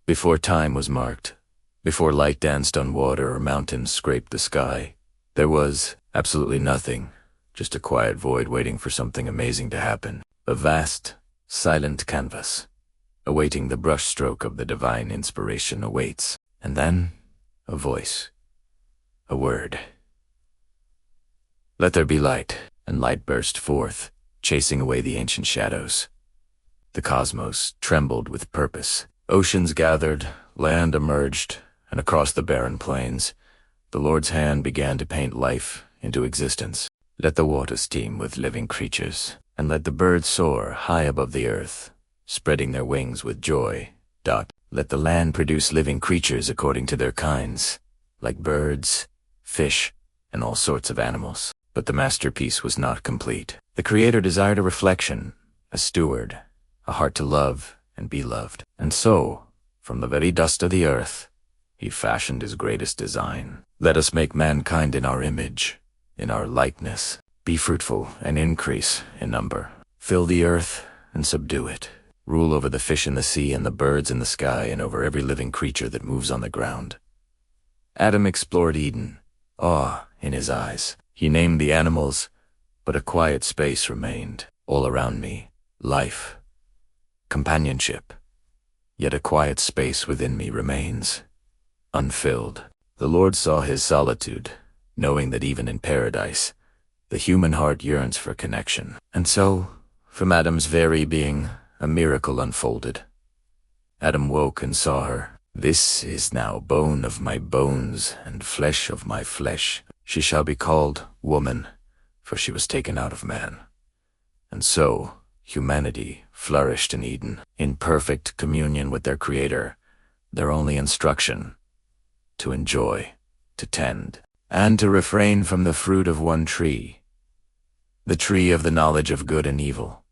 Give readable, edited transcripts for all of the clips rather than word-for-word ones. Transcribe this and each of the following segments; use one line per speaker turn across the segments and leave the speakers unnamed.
Before time was marked, before light danced on water or mountains scraped the sky, there was absolutely nothing, just a quiet void waiting for something amazing to happen. A vast, silent canvas, awaiting the brushstroke of the divine inspiration awaits. And then, a voice, a word. Let there be light, and light burst forth, chasing away the ancient shadows. The cosmos trembled with purpose. Oceans gathered, land emerged, and across the barren plains, the Lord's hand began to paint life into existence. Let the waters teem with living creatures, and let the birds soar high above the earth, spreading their wings with joy. Let the land produce living creatures according to their kinds, like birds, fish, and all sorts of animals. But the masterpiece was not complete. The Creator desired a reflection, a steward, a heart to love and be loved. And so, from the very dust of the earth, He fashioned His greatest design. Let us make mankind in our image, in our likeness. Be fruitful and increase in number. Fill the earth and subdue it. Rule over the fish in the sea and the birds in the sky and over every living creature that moves on the ground. Adam explored Eden, awe in his eyes. He named the animals, but a quiet space remained. All around me, life, companionship. Yet a quiet space within me remains, unfilled. The Lord saw his solitude, knowing that even in paradise, the human heart yearns for connection. And so, from Adam's very being, a miracle unfolded. Adam woke and saw her. This is now bone of my bones and flesh of my flesh. She shall be called woman, for she was taken out of man. And so, humanity flourished in Eden, in perfect communion with their Creator, their only instruction, to enjoy, to tend, and to refrain from the fruit of one tree, the tree of the knowledge of good and evil.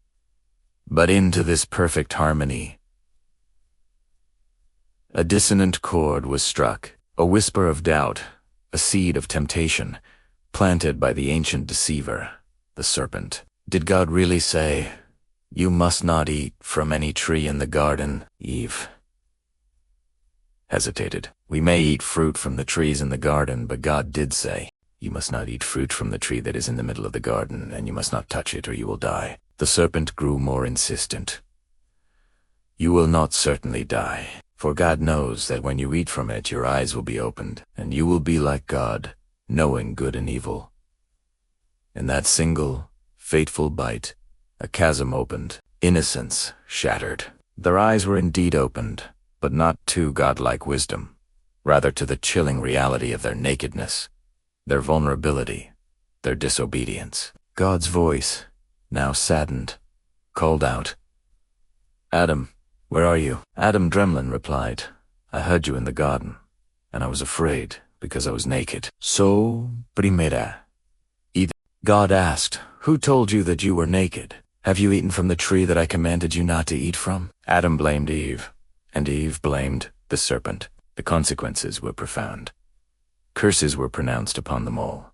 But into this perfect harmony, a dissonant chord was struck, a whisper of doubt, a seed of temptation, planted by the ancient deceiver, the serpent. Did God really say, "You must not eat from any tree in the garden"? Eve hesitated. We may eat fruit from the trees in the garden, but God did say, "You must not eat fruit from the tree that is in the middle of the garden, and you must not touch it or you will die." The serpent grew more insistent. "You will not certainly die. For God knows that when you eat from it, your eyes will be opened, and you will be like God, knowing good and evil." In that single, fateful bite, a chasm opened, innocence shattered. Their eyes were indeed opened, but not to godlike wisdom, rather to the chilling reality of their nakedness, their vulnerability, their disobedience. God's voice, now saddened, called out, "Adam, where are you?" Adam Dremlin replied, "I heard you in the garden, and I was afraid because I was naked." So, primera. God asked, "Who told you that you were naked? Have you eaten from the tree that I commanded you not to eat from?" Adam blamed Eve, and Eve blamed the serpent. The consequences were profound. Curses were pronounced upon them all.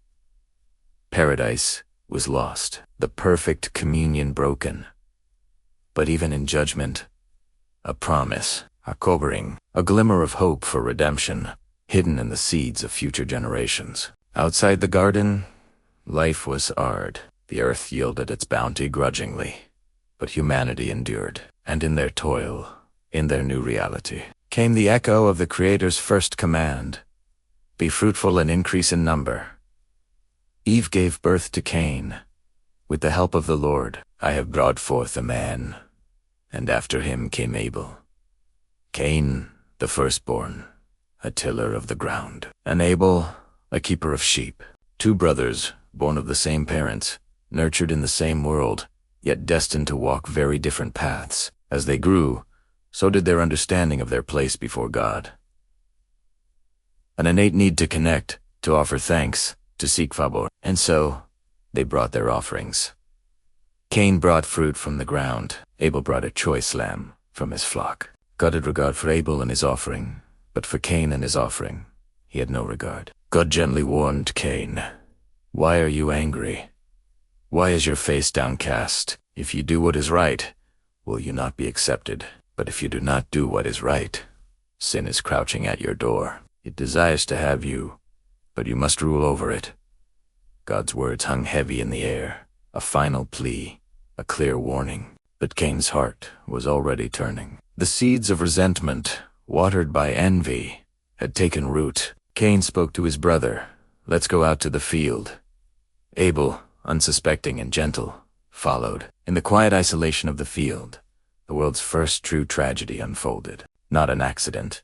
Paradise was lost, the perfect communion broken. But even in judgment, a promise, a covering, a glimmer of hope for redemption, hidden in the seeds of future generations. Outside the garden, life was hard. The earth yielded its bounty grudgingly, but humanity endured. And in their toil, in their new reality, came the echo of the Creator's first command, "Be fruitful and increase in number." Eve gave birth to Cain. With the help of the Lord, "I have brought forth a man," and after him came Abel. Cain, the firstborn, a tiller of the ground, and Abel, a keeper of sheep. Two brothers, born of the same parents, nurtured in the same world, yet destined to walk very different paths. As they grew, so did their understanding of their place before God. An innate need to connect, to offer thanks, to seek favor, and so they brought their offerings. Cain brought fruit from the ground. Abel brought a choice lamb from his flock. God had regard for Abel and his offering, but for Cain and his offering, he had no regard. God gently warned Cain, "Why are you angry? Why is your face downcast? If you do what is right, will you not be accepted? But if you do not do what is right, Sin is crouching at your door. It desires to have you, but you must rule over it. God's words hung heavy in the air, a final plea, a clear warning. But Cain's heart was already turning. The seeds of resentment, watered by envy, had taken root. Cain spoke to his brother, "Let's go out to the field." Abel, unsuspecting and gentle, followed. In the quiet isolation of the field, the world's first true tragedy unfolded. Not an accident,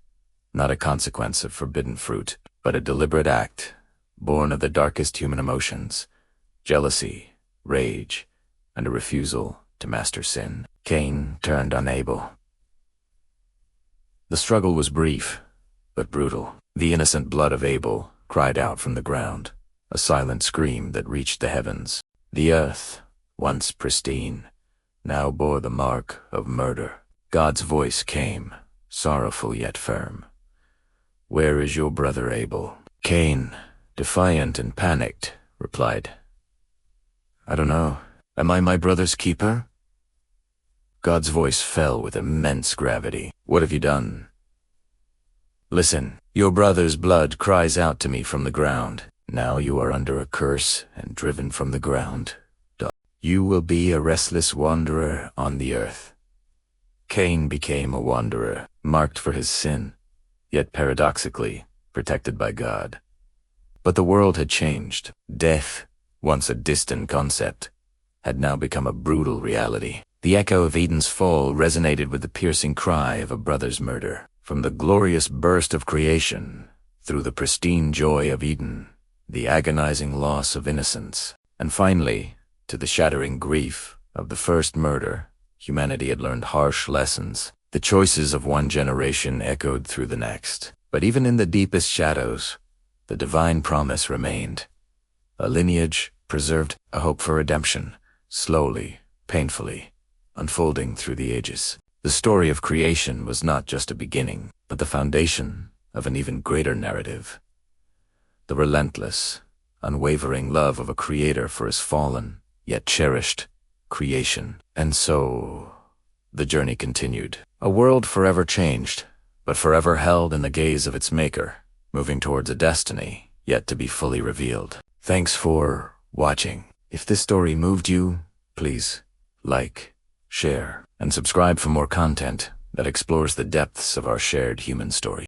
not a consequence of forbidden fruit, but a deliberate act, born of the darkest human emotions, jealousy, rage, and a refusal to master sin. Cain turned on Abel. The struggle was brief, but brutal. The innocent blood of Abel cried out from the ground, a silent scream that reached the heavens. The earth, once pristine, now bore the mark of murder. God's voice came, sorrowful yet firm. "Where is your brother Abel?" Cain, defiant and panicked, replied, "I don't know. Am I my brother's keeper?" God's voice fell with immense gravity. "What have you done?" "Listen, your brother's blood cries out to me from the ground. Now you are under a curse and driven from the ground. You will be a restless wanderer on the earth." Cain became a wanderer, marked for his sin, yet paradoxically protected by God. But the world had changed. Death, once a distant concept, had now become a brutal reality. The echo of Eden's fall resonated with the piercing cry of a brother's murder. From the glorious burst of creation, through the pristine joy of Eden, the agonizing loss of innocence, and finally, to the shattering grief of the first murder, humanity had learned harsh lessons. The choices of one generation echoed through the next. But even in the deepest shadows, the divine promise remained. A lineage preserved, a hope for redemption, slowly, painfully, unfolding through the ages. The story of creation was not just a beginning, but the foundation of an even greater narrative. The relentless, unwavering love of a creator for his fallen, yet cherished, creation. And so, the journey continued. A world forever changed, but forever held in the gaze of its maker, moving towards a destiny yet to be fully revealed. Thanks for watching. If this story moved you, please like, share, and subscribe for more content that explores the depths of our shared human story.